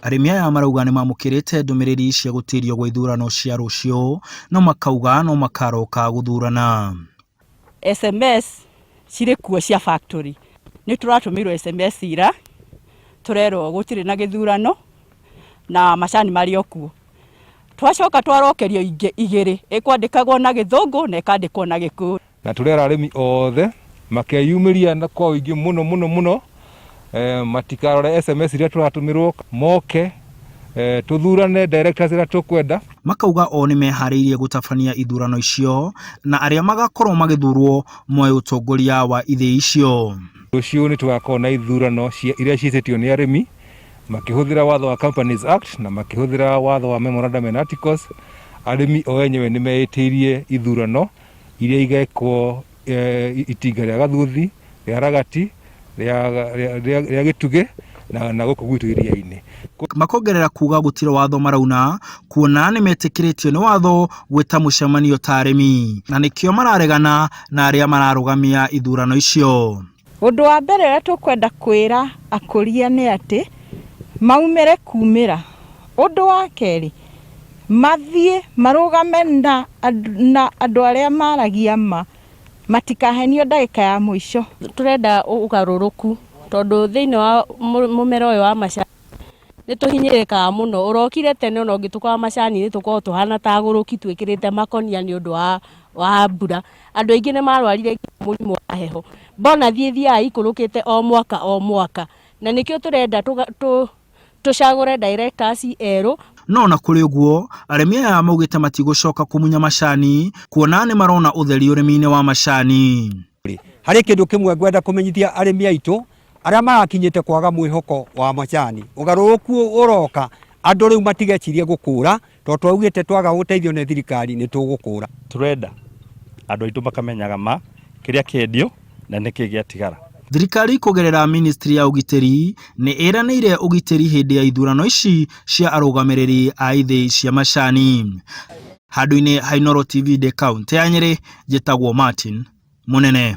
Arĩmi aya marauga nĩ mamũkĩrĩte ndũmĩrĩri cia gũtĩrio gwa ithurano cia rũciũ no makauga no makaroka gũthurana. SMS cirĩ kuo cia factory nĩ tũratũmĩrwo SMS ira tũrerwo gũtirĩ na gĩthurano na macani marĩ o kuo. Twacoka twarokerio igĩrĩ ĩkwandĩkagwo na Gĩthũngũ na ĩkandĩkwo na Gĩkũyũ. Na tũrera arĩmi othe makeyumĩria na kwa ũingĩ mũno matikarore SMS iria tũratũmĩrwo moke tũthurane directors iria tũkwenda. Makauga o nĩ meharĩirie gũtabania ithurano icio na arĩa magakorwo magĩthurwo moe ũtongoria wa ithĩ icio. Rũciũ nĩ tũgakorwo na ithurano iria ciĩtĩtio nĩ arĩmi makĩhũthĩra watho wa Companies Act na makĩhũthĩra watho wa Memorandum and Articles. Arĩmi o enyewe nĩ meĩtĩirie ithurano iria igekwo itinga rĩa Gathuthi, rĩa Ragati, rĩa Gĩtugĩ na gũkũ gwitũ iria-inĩ. Makongerera kuga gũtirĩ watho marauna kuona nĩ metĩkĩrĩtio nĩ watho gwĩta mũcemanio ta arĩmi na nĩkĩo mararegana na arĩa mararũgamia ithurano icio. Ũndũ wa mbere ũrĩa tũkwenda kwĩra akũria nĩ atĩ maumĩre kumĩra. Ũndũ wa kerĩ mathiĩ marũgame na andũ arĩa maragia matikahenio ndagĩka ya mũico. Tũrenda ũgarũrũku tondũ thĩinĩ wa mũmera ũyũ wa macani nĩ tũhinyĩrĩkaga mũno. Ũrokire tene ona ũngĩtũkwa macani nĩ tũkorwo tũhana ta agũrũki twĩkĩrĩte makonia nĩ ũndũ wa mbura. Andũ aingĩ nĩ marwarire mũrimũ wa heho. Bona thiĩthiaga ikũrũkĩte o mwaka na nĩkĩo tũrenda tũcagũre directors erũ. No na kũrĩ ũguo arĩmi aya maugĩte matigũcoka kũmunya macani kuona nĩ marona ũtheri ũrĩmi-inĩ wa macani. Harĩ kĩndũ kĩmwe ngwenda kũmenyithia arĩmi aitũ arĩa marakinyĩte kwaga mwĩhoko wa macani. Ũgarũrũku ũroka andũ rĩu matigecirie gũkũra tondũ twaugĩte twaga gũteithio nĩ thirikari nĩ tũgũkũra. Tũrenda andũ aitũ makamenyaga kĩrĩa kĩendio na nĩkĩ gĩatigara. Thirikari kũgerera ministry ya ũgitĩri nĩ ĩranĩire ũgitĩri hĩndĩ ya ithurano ici cia arũgamĩrĩri a ithĩ cia macani. Handũ-inĩ ha Inooro TV de County ya Nyeri, njĩtagwo Martin Mũnene.